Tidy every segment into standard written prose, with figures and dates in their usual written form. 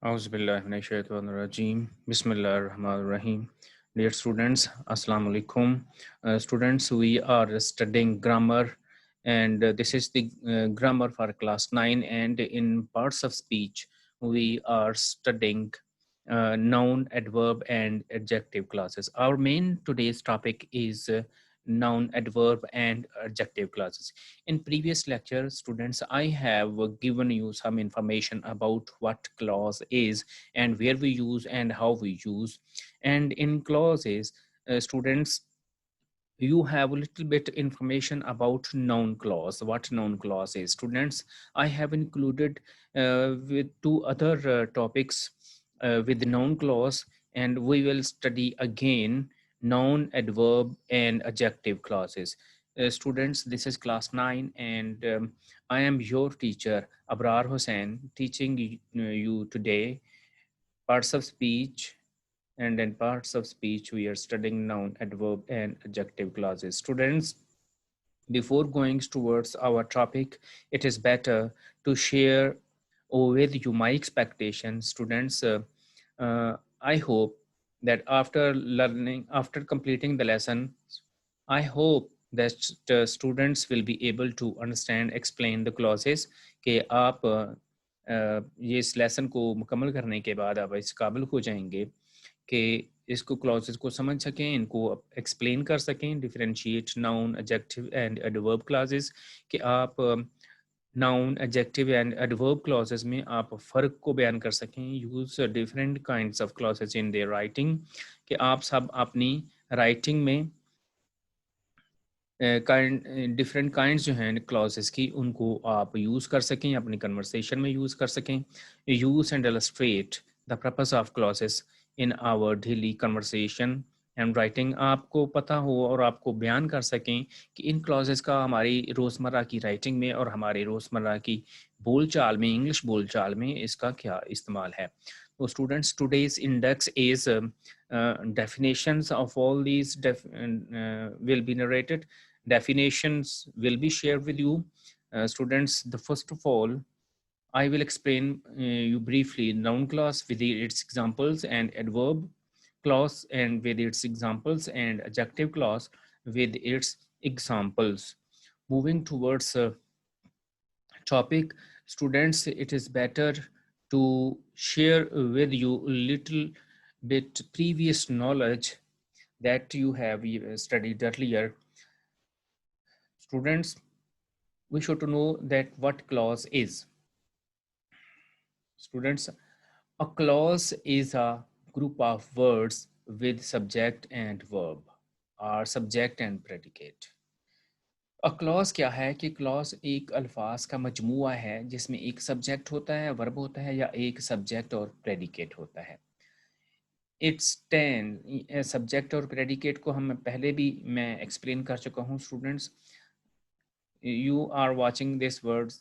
Auzubillahiminash-shaytanir-rajeem. Bismillahir-Rahmanir-Rahim. Dear students, Assalamu alaikum. Students, we are studying grammar, and this is the grammar for class 9. And in parts of speech, we are studying noun, adverb, and adjective classes. Our main today's topic is noun, adverb, and adjective classes. In previous lecture, students, I have given you some information about what clause is and where we use and how we use. And in clauses, students, you have a little bit information about noun clause, what noun clause is. Students, I have included with two other topics with noun clause, and we will study again noun, adverb, and adjective clauses. Students, this is class 9, and I am your teacher Abrar Hussain, teaching you today parts of speech, and in parts of speech we are studying noun, adverb, and adjective clauses. Students, before going towards our topic, it is better to share with you my expectations. Students, I hope that after completing the lesson, I hope that the students will be able to understand, explain the clauses कि आप ये इस lesson को मुकम्मल करने के बाद आप इस काबिल हो जाएंगे कि इसको क्लॉजेस को समझ सकें, इनको एक्सप्लेन कर सकें, differentiate noun, adjective and adverb clauses, कि आप noun, adjective and adverb clauses में आप फ़र्क को बयान कर सकें, use different kinds of clauses in their writing, कि आप सब अपनी राइटिंग में डिफरेंट काइंड्स जो हैं क्लॉजेस की, उनको आप यूज़ कर सकें, अपनी कन्वर्सेशन में यूज़ कर सकें. Use and illustrate the purpose of clauses in our daily conversation and writing. आपको पता हो और आपको बयान कर सकें कि इन क्लॉजेस का हमारी रोज़मर्रा की राइटिंग में और हमारे रोज़मर्रा की बोलचाल में, इंग्लिश बोलचाल में इसका क्या इस्तेमाल है. तो students, today's index is definitions of all these will be narrated. Definitions will be shared with you. Students, the first of all, I will explain you briefly noun clause with its examples, and adverb clause and with its examples, and adjective clause with its examples. Moving towards topic, students, it is better to share with you a little bit previous knowledge that you have studied earlier. Students, we should know that what clause is. Students, a clause is a group of words with subject and verb, or subject and predicate. A clause क्या है कि clause एक अल्फाज का मजमूआ है जिसमें एक subject होता है, वर्ब होता है, या एक सब्जेक्ट और प्रेडिकेट होता है. इट्स 10 सब्जेक्ट और प्रेडिकेट को हम पहले भी मैं एक्सप्लेन कर चुका हूँ. Students, you are watching this word,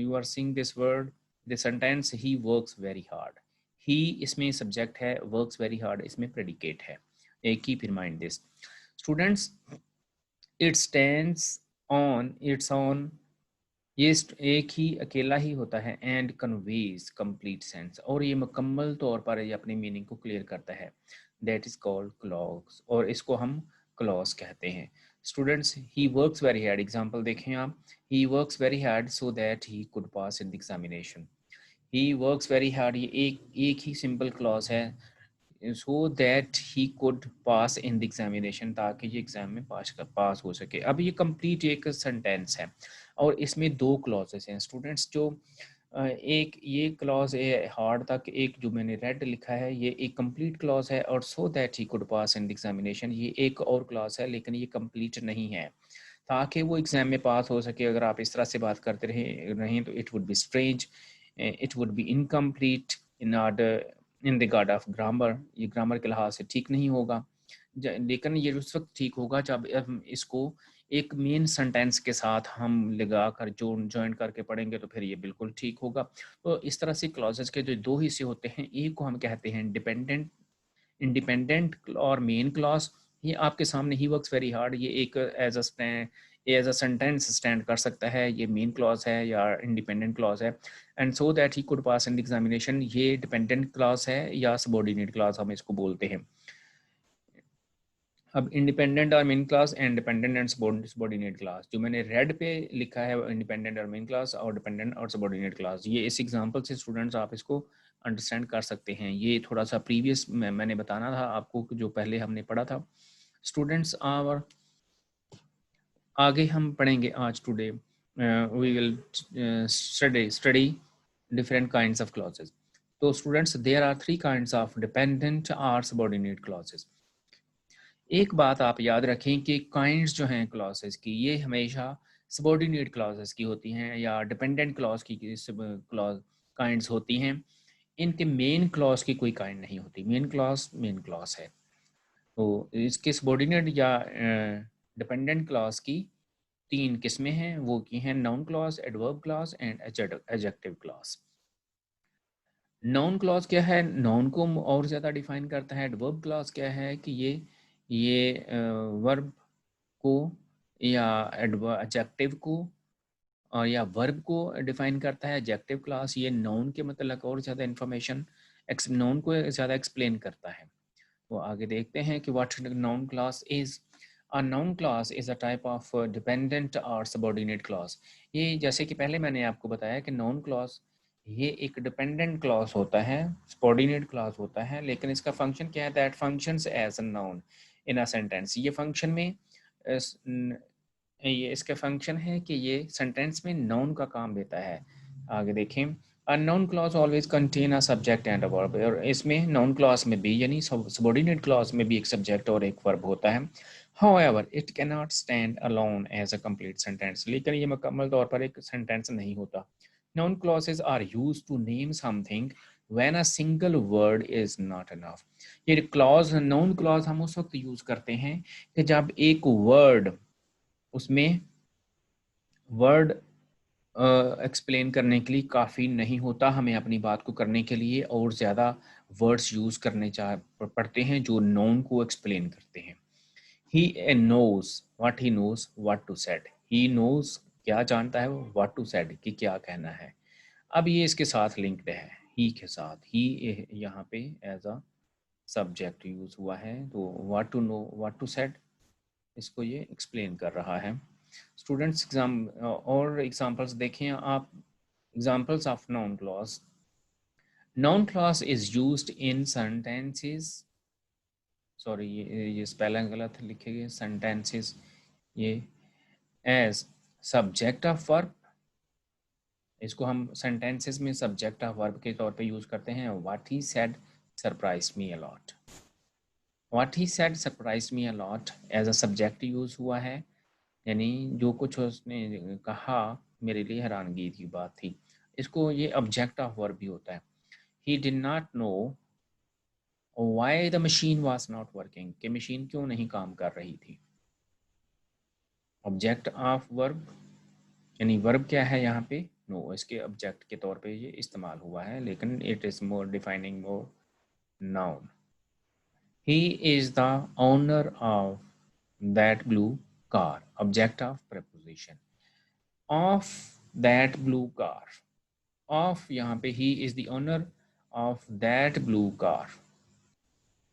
you are seeing this word, the sentence he works very hard. He इसमें सब्जेक्ट है, works very hard इसमें प्रेडिकेट है. keep in mind this. Students, it stands on its own, ये एक ही अकेला ही होता है, and conveys complete sense, और ये मुकम्मल तौर पर ये अपनी मीनिंग को क्लियर करता है. दैट इज कॉल्ड क्लॉज, और इसको हम क्लॉज कहते हैं. Students, he works very hard, example देखें आप. He works very hard so that he could pass in the examination. He works very hard, ये एक ही सिंपल क्लॉज है, so that he could pass in the examination, ताकि ये exam में पास हो सके. अब ये कंप्लीट एक सेंटेंस है और इसमें दो क्लॉजेस हैं. स्टूडेंट्स, जो एक ये क्लॉज है हार्ड तक, एक जो मैंने रेड लिखा है ये एक कंप्लीट क्लॉज है, और so that he could pass in the examination ये एक और क्लॉज है, लेकिन ये कंप्लीट नहीं है, ताकि वो एग्जाम में पास हो सके. अगर आप इस तरह से बात करते रहें तो it would be strange, it would be incomplete in order in regard of grammar. ये ग्रामर के लिहाज से ठीक नहीं होगा, लेकिन ये उस वक्त ठीक होगा जब हम इसको एक मेन सेंटेंस के साथ हम लगा कर जॉइन करके पढ़ेंगे, तो फिर ये बिल्कुल ठीक होगा. तो इस तरह से क्लॉजेस के जो दो हिस्से होते हैं, एक को हम कहते हैं इंडिपेंडेंट और मेन क्लॉज. ये आपके सामने ही वर्क्स वेरी हार्ड, ये एक एज अ ये एज अ सेंटेंस स्टैंड कर सकता है, ये मेन क्लॉज है या इंडिपेंडेंट क्लॉज है, and so that he could pass in examination. ये डिपेंडेंट क्लॉज है या सबऑर्डिनेट क्लॉज हम इसको बोलते हैं। अब इंडिपेंडेंट और main class and dependent and subordinate class, जो मैंने रेड पे लिखा है वो इंडिपेंडेंट और मेन क्लास और डिपेंडेंट और सबऑर्डिनेट क्लास, ये इस एग्जांपल से स्टूडेंट्स आप इसको अंडरस्टैंड कर सकते हैं। ये थोड़ा सा प्रीवियस मैंने बताना था आपको जो पहले हमने पढ़ा था स्टूडेंट्स। और आगे हम पढ़ेंगे आज today we will study different kinds of clauses. तो students there are 3 kinds of dependent और सबऑर्डिनेट क्लॉजेस। एक बात आप याद रखें कि काइंड्स जो हैं क्लॉजेस की, ये हमेशा सबऑर्डिनेट क्लॉजेस की होती हैं या डिपेंडेंट क्लॉज की क्लॉज काइंड्स होती हैं। इनके मेन क्लॉज की कोई काइंड नहीं होती। मेन क्लॉज है। तो इसके सबऑर्डिनेट या डिपेंडेंट क्लॉज की 3 किस्में हैं, वो की हैं noun clause, adverb clause and adjective clause. Noun clause क्या है? नाउन को और ज़्यादा डिफाइन करता है। एडवर्ब क्लॉज क्या है कि ये वर्ब को या एडजेक्टिव को और या वर्ब को डिफाइन करता है। एडजेक्टिव क्लास ये नाउन के मतलब और ज़्यादा इन्फॉर्मेशन नाउन को ज़्यादा एक्सप्लेन करता है। वो आगे देखते हैं कि what noun class is. A noun class is a type of dependent और सबऑर्डिनेट क्लास। ये जैसे कि पहले मैंने आपको बताया कि नाउन क्लास ये एक डिपेंडेंट क्लास होता है, सबऑर्डिनेट क्लास होता है, लेकिन इसका फंक्शन क्या है? That functions as a noun in a sentence. ये फंक्शन में ये इसका फंक्शन है कि ये सेंटेंस में नाउन का काम देता है। आगे देखें, a noun clause always contain a subject and a verb. और इसमें नाउन क्लॉज में भी यानी सबऑर्डिनेट क्लॉज में भी एक सब्जेक्ट और एक वर्ब होता है। However it can not stand alone as a complete sentence. लेकिन ये मुकम्मल तौर पर एक सेंटेंस नहीं होता। Noun clauses are used to name something when a single word is not enough. ये क्लॉज नाउन क्लॉज हम उस वक्त यूज करते हैं कि जब एक वर्ड उसमें वर्ड एक्सप्लेन करने के लिए काफ़ी नहीं होता, हमें अपनी बात को करने के लिए और ज़्यादा वर्ड्स यूज़ करने पड़ते हैं जो नोन को एक्सप्लेन करते हैं। He knows what to said. He knows क्या जानता है वो, व्हाट टू सेड कि क्या कहना है। अब ये इसके साथ लिंक्ड है, ही के साथ। ही यहाँ पे एज अ सब्जेक्ट यूज़ हुआ है, तो what to know what to said इसको ये एक्सप्लेन कर रहा है। स्टूडेंट्स और एग्जांपल्स देखें आप। Examples of noun clause. Noun clause is used in sentences, sorry ये स्पेलिंग गलत लिखे गए, सेंटेंसेस ये एज सब्जेक्ट ऑफ वर्ब। इसको हम सेंटेंसेस में सब्जेक्ट ऑफ वर्ब के तौर पे यूज करते हैं। What he said surprised me a lot. What he said surprised me a lot as a subject use हुआ है, यानी जो कुछ उसने कहा मेरे लिए हैरानगी की बात थी। इसको ये ऑब्जेक्ट ऑफ वर्ब भी होता है। He did not know why the machine was not working, कि मशीन क्यों नहीं काम कर रही थी। ऑब्जेक्ट ऑफ वर्ब यानी वर्ब क्या है यहाँ पे? नो, इसके ऑब्जेक्ट के तौर पे ये इस्तेमाल हुआ है, लेकिन it is more defining more noun. He is the owner of that blue car, object of preposition. Of that blue car, of यहाँ पे he is the owner of that blue car.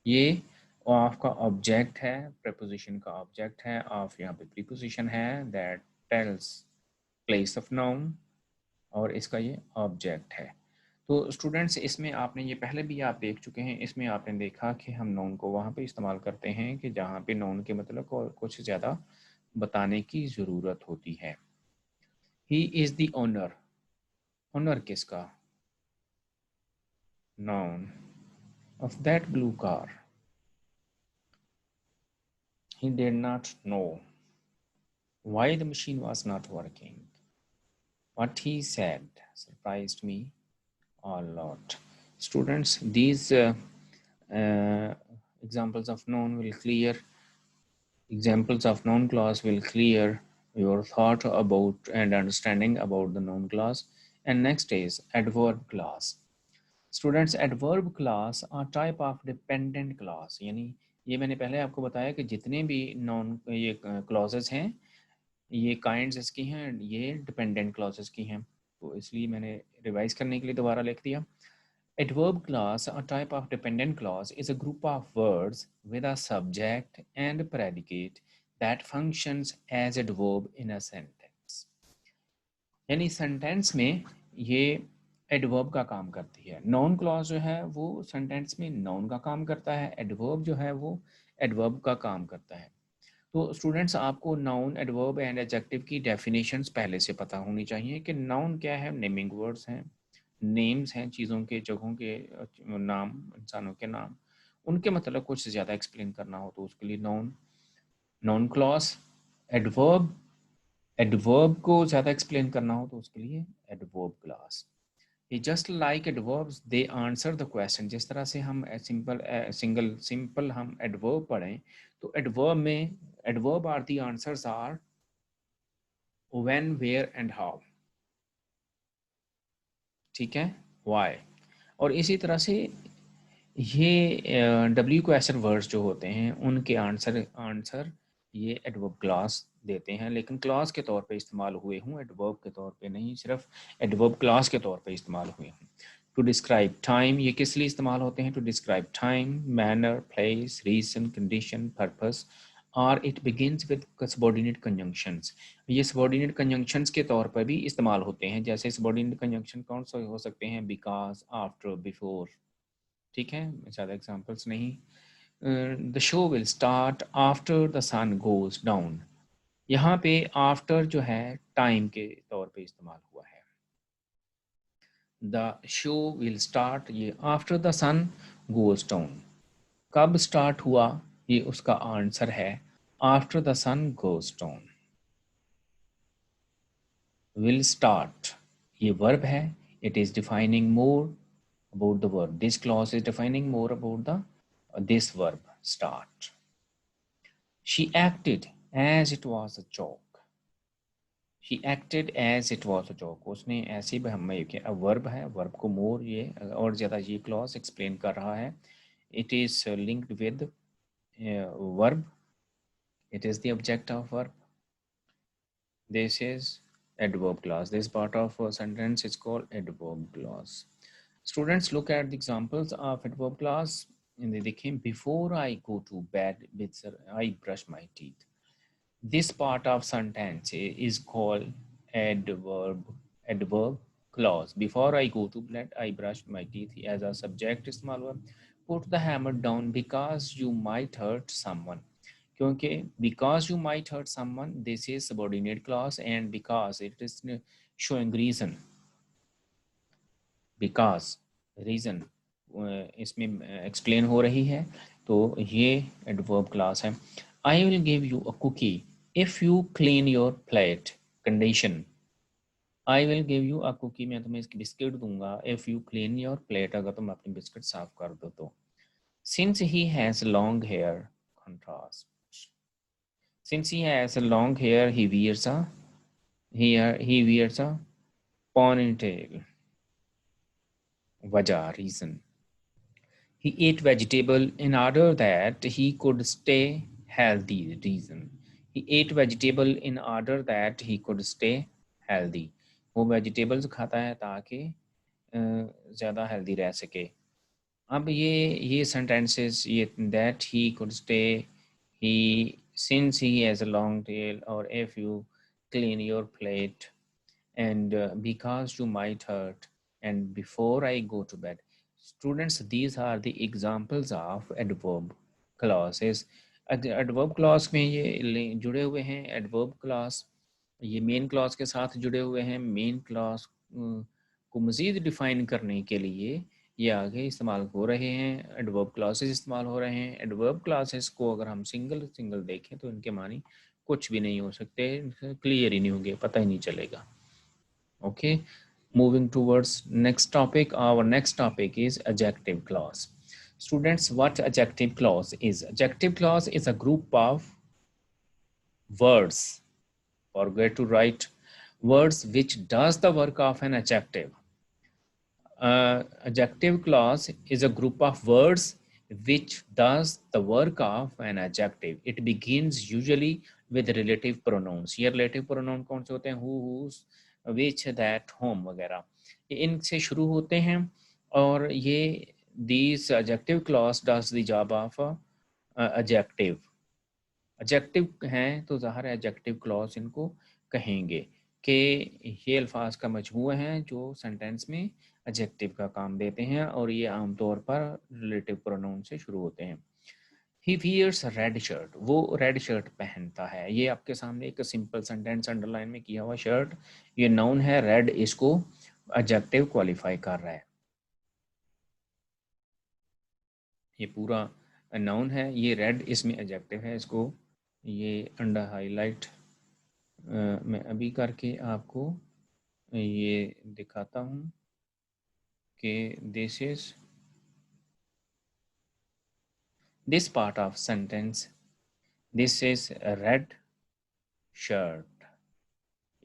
ये ऑफ का object है, preposition का object है। Of यहाँ पे preposition है, that tells place of noun, और इसका ये ऑब्जेक्ट है। तो स्टूडेंट्स इसमें आपने ये पहले भी आप देख चुके हैं, इसमें आपने देखा कि हम नाउन को वहाँ पे इस्तेमाल करते हैं कि जहाँ पे नाउन के मतलब को कुछ ज़्यादा बताने की ज़रूरत होती है। He is the owner, owner किसका? Noun of that blue car. He did not know why the machine was not working. What he said surprised me a lot. Students, these uh, examples of noun will clear, examples of noun clause will clear your thought about and understanding about the noun clause. And next is adverb clause. Students adverb clause are type of dependent clause, यानी ये मैंने पहले आपको बताया कि जितने भी non ये क्लॉजेस हैं ये काइंड्स इसकी हैं, ये डिपेंडेंट क्लॉजेस की हैं, तो इसलिए मैंने रिवाइज करने के लिए दोबारा लिख दिया। Adverb clause, a type of dependent clause, is a group of words with a subject and predicate that functions as adverb in a sentence. यानी सेंटेंस में ये एडवर्ब का काम करती है। नाउन क्लॉज जो है वो सेंटेंस में नाउन का काम करता है, एडवर्ब जो है वो एडवर्ब का काम करता है। तो स्टूडेंट्स आपको नाउन, एडवर्ब एंड एडजेक्टिव की डेफिनेशंस पहले से पता होनी चाहिए कि नाउन क्या है। नेमिंग वर्ड्स हैं, नेम्स हैं चीज़ों के, जगहों के नाम, इंसानों के नाम, उनके मतलब कुछ ज़्यादा एक्सप्लेन करना हो तो उसके लिए noun. Noun clause, adverb, adverb को ज़्यादा एक्सप्लेन करना हो तो उसके लिए एडवर्ब क्लास। ये just like adverbs they answer the question. जिस तरह से हम सिंपल हम एडवर्ब पढ़ें तो एडवर्ब में adverb are the answers are when, where and how, ठीक है, व्हाई। और इसी तरह से ये डब्ल्यू क्वेश्चन वर्ड्स जो होते हैं उनके आंसर ये एडवर्ब क्लास देते हैं, लेकिन क्लास के तौर पे इस्तेमाल हुए हों, एडवर्ब के तौर पे नहीं, सिर्फ एडवर्ब क्लास के तौर पे इस्तेमाल हुए हों। टू डिस्क्राइब टाइम, ये किस लिए इस्तेमाल होते हैं? To describe time, manner, place, reason, condition, purpose, और it begins with subordinate conjunctions. ये सबऑर्डिनेट कंजंक्शंस के तौर पर भी इस्तेमाल होते हैं। जैसे सबऑर्डिनेट कंजंक्शन कौन से हो सकते हैं? बिकॉज, आफ्टर, बिफोर, ठीक है, ज़्यादा एग्जांपल्स नहीं। The show will start after the sun goes down, यहाँ पे आफ्टर जो है टाइम के तौर पे इस्तेमाल हुआ है। द शो विल स्टार्ट, ये after the sun goes down, कब स्टार्ट हुआ? ये उसका आंसर है after the sun goes down. Will start ये वर्ब है, it is defining more about the verb, this clause is defining more about the this verb start. She acted as it was a joke. She acted as it was a joke. उसने ऐसे भी हमें किया, verb है, verb को मोर ये और ज़्यादा ये क्लॉज एक्सप्लेन कर रहा है। It is linked with verb. It is the object of verb. This is adverb clause. This part of a sentence is called adverb clause. Students, look at the examples of adverb clause. And they came before I go to bed, I brush my teeth. This part of sentence is called adverb clause. Before I go to bed, I brush my teeth as a subject इस्तेमाल हुआ। Put the hammer down because you might hurt someone. क्योंकि because you might hurt someone, this is subordinate clause, and because it is showing reason. Because reason इसमें explain हो रही है, तो ये adverb clause है। I will give you a cookie if you clean your plate. Condition, I will give you a cookie, मैं तुम्हें इसकी बिस्किट दूंगा, if you clean your plate, अगर तुम अपनी बिस्किट साफ कर दो तो। Since he has long hair, contrast, since he has a long hair, he wears a ponytail. वजह, reason, he ate vegetable in order that he could stay healthy. Reason, he ate vegetable in order that he could stay healthy. वो vegetables खाता है ताकि ज़्यादा healthy रह सके। अब ये सेंटेंसेस, ये that he could stay, he, since he has a long tail, और if you clean your plate, and because you might hurt, and before I go to bed. Students, these are the examples of adverb clauses. adverb clause में ये जुड़े हुए हैं, adverb clause ये main clause के साथ जुड़े हुए हैं। मेन क्लॉज को मज़ीद डिफाइन करने के लिए ये आगे इस्तेमाल हो रहे हैं, एडवर्ब क्लासेस इस्तेमाल हो रहे हैं। एडवर्ब क्लासेस को अगर हम सिंगल देखें तो इनके मानी कुछ भी नहीं हो सकते, क्लियर ही नहीं होंगे, पता ही नहीं चलेगा। Okay, moving towards next topic. Our next topic is adjective clause. Students, what adjective clause is? Adjective clause is a group of words, forget to write words, which does the work of an adjective. Adjective clause is a group of words which does the work of an adjective. It begins usually with relative pronouns. ये relative pronoun कौन से होते हैं? Who, whose, which, that, whom वगैरह, ये इनसे शुरू होते हैं। और ये these adjective clause does the job of adjective. Adjective हैं तो ज़ाहिर है एडजेक्टिव क्लॉज इनको कहेंगे कि ये अल्फाज का मजमूआ है जो सेंटेंस में एडजेक्टिव का काम देते हैं, और ये आमतौर पर रिलेटिव प्रोनाउन से शुरू होते हैं। ही वियर्स रेड शर्ट, वो रेड शर्ट पहनता है। ये आपके सामने एक सिंपल सेंटेंस अंडरलाइन में किया हुआ, शर्ट ये नाउन है, रेड इसको एडजेक्टिव क्वालिफाई कर रहा है। ये पूरा नाउन है, ये रेड इसमें एडजेक्टिव है, इसको ये अंडर हाईलाइट मैं अभी करके आपको ये दिखाता हूँ कि this part of sentence, this is red shirt.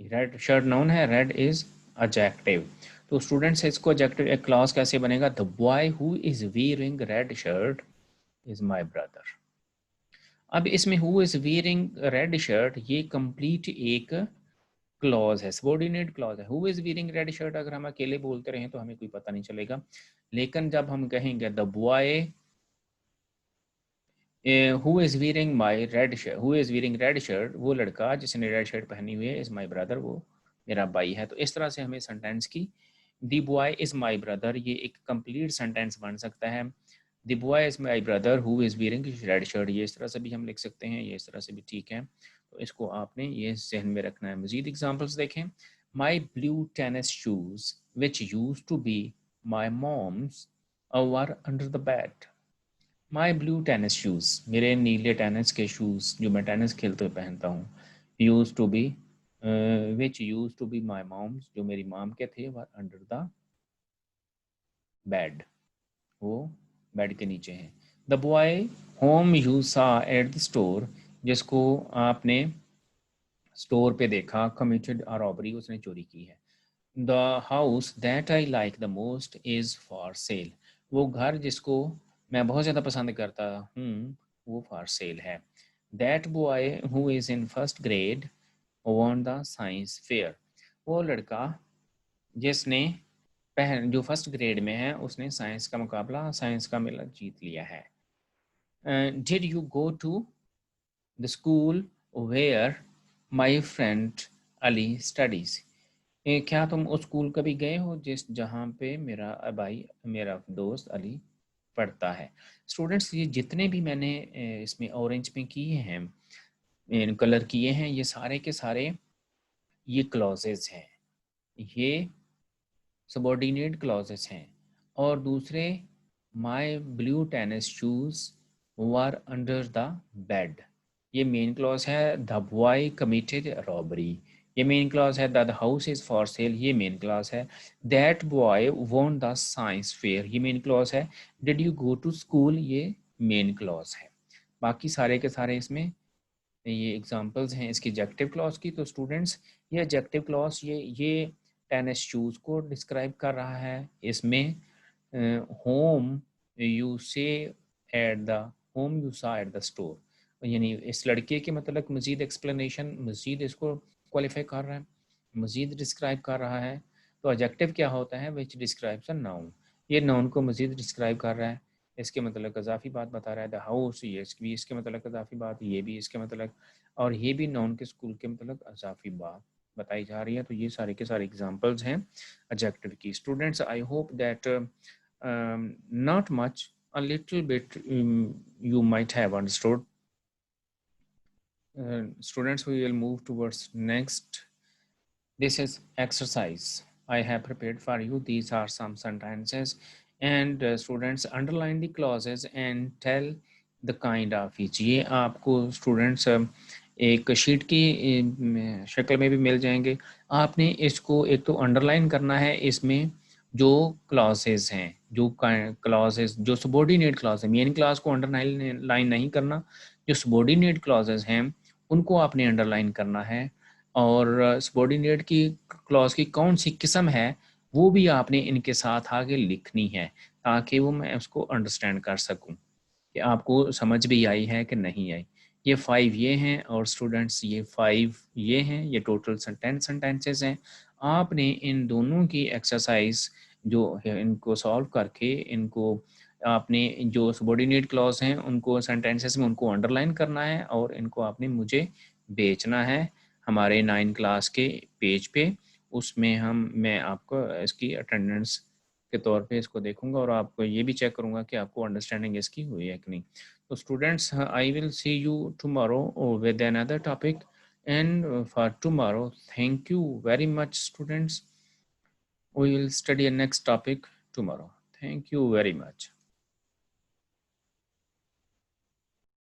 Red shirt noun है, रेड इज एडजेक्टिव। तो स्टूडेंट्स इसको एडजेक्टिव एक क्लॉज कैसे बनेगा? The boy who is wearing red shirt is my brother. अब इसमें who is wearing red shirt ये complete एक क्लॉज है, सबॉर्डिनेट क्लॉज है। Who is wearing red shirt अगर हम अकेले बोलते रहें तो हमें कोई पता नहीं चलेगा, लेकिन जब हम कहेंगे the boy who is wearing my red shirt, who is wearing red shirt, वो लड़का जिसने रेड शर्ट पहनी हुई है, इज माय ब्रदर, वो मेरा भाई है। तो इस तरह से हमें सेंटेंस की the boy is my brother ये एक कंप्लीट सेंटेंस बन सकता है। The boy is my brother who is wearing red shirt, ये इस तरह से भी हम लिख सकते हैं, ये इस तरह से भी ठीक है। तो इसको आपने ये जहन में रखना है। मजीद एग्जाम्पल्स देखें। My blue tennis shoes which use to be my mom's were under the bed. My blue tennis shoes, मेरे नीले टेनिस के शूज जो मैं टेनिस खेलते हुए पहनता हूँ, use to be which use to be my mom's, जो मेरी मॉम के थे, वर अंडर द बेड, वो बेड के नीचे हैं। The boy whom you saw at the store, जिसको आपने स्टोर पे देखा, कमिटेड अ रॉबरी, उसने चोरी की है। The house that I like the most is for sale, वो घर जिसको मैं बहुत ज़्यादा पसंद करता हूँ वो फॉर सेल है। That boy who is in first grade von the science fair, वो लड़का जिसने जो फर्स्ट ग्रेड में है उसने साइंस का मुकाबला, साइंस का मेला जीत लिया है। Did you go to the school where my friend Ali studies, क्या तुम उस स्कूल कभी गए हो जिस जहाँ पे मेरा भाई, मेरा दोस्त अली पढ़ता है। स्टूडेंट्स ये जितने भी मैंने इसमें ऑरेंज में किए हैं, इन कलर किए हैं, ये सारे के सारे ये क्लॉजेज हैं, ये सबॉर्डिनेट क्लॉजेस हैं। और दूसरे my blue tennis shoes were under the bed, ये मेन क्लॉज है। द बॉय कमिटेड रॉबरी, ये मेन क्लॉज है। The house is for sale, ये मेन क्लॉज है। That boy won the science fair, ये मेन क्लॉज है। Did you go to school, ये main clause है। बाकी सारे के सारे इसमें ये एग्जांपल्स हैं इसकी एडजेक्टिव क्लॉज की। तो स्टूडेंट्स ये एडजेक्टिव क्लॉज ये टेनिस शूज़ को डिस्क्राइब कर रहा है। इसमें होम यू से at the home you saw at the store, यानी इस लड़के के मतलब मज़ीद एक्सप्लेनेशन, मज़ीद इसको क्वालिफाई कर रहा है, मज़ीद डिस्क्राइब कर रहा है। तो एडजेक्टिव क्या होता है? विच डिस्क्राइब्स अ नाउन, ये नाउन को मज़ीद डिस्क्राइब कर रहा है, इसके मतलब इजाफी बात बता रहा है। द हाउस, ये भी इसके मतलब इजाफी बात, ये भी इसके मतलब, और ये भी नाउन के स्कूल के मतलब इजाफी बात बताई जा रही है। तो ये सारे के सारे एग्जांपल्स हैं एडजेक्टिव की। Students I hope that not much, a little bit you might have understood. Students, we will move towards next. This is exercise I have prepared for you. These are some sentences, and students underline the clauses and tell the kind of each. ये आपको students एक sheet की शक्ल में भी मिल जाएंगे। आपने इसको एक तो अंडरलाइन करना है, इसमें जो क्लॉजेज हैं, जो क्लॉजेज जो सबॉर्डिनेट क्लॉज है, मेन क्लॉज को अंडरलाइन नहीं करना, जो सबॉर्डिनेट क्लॉजेज हैं उनको आपने अंडरलाइन करना है। और सबॉर्डिनेट की क्लॉज की कौन सी किस्म है वो भी आपने इनके साथ आगे लिखनी है, ताकि वो मैं उसको अंडरस्टैंड कर सकूं कि आपको समझ भी आई है कि नहीं आई। ये 5 ये हैं और स्टूडेंट्स ये 5 ये हैं, ये टोटल 10 सेंटेंसेस हैं। आपने इन दोनों की एक्सरसाइज जो है इनको सॉल्व करके इनको आपने जो सबॉर्डिनेट क्लॉज हैं उनको सेंटेंसेस में उनको अंडरलाइन करना है और इनको आपने मुझे भेजना है हमारे 9 क्लास के पेज पे। उसमें मैं आपको इसकी अटेंडेंस के तौर पे इसको देखूंगा और आपको ये भी चेक करूंगा कि आपको अंडरस्टैंडिंग इसकी हुई है कि नहीं। So students, I will see you tomorrow with another topic. And for tomorrow, thank you very much, students. We will study a next topic tomorrow. Thank you very much.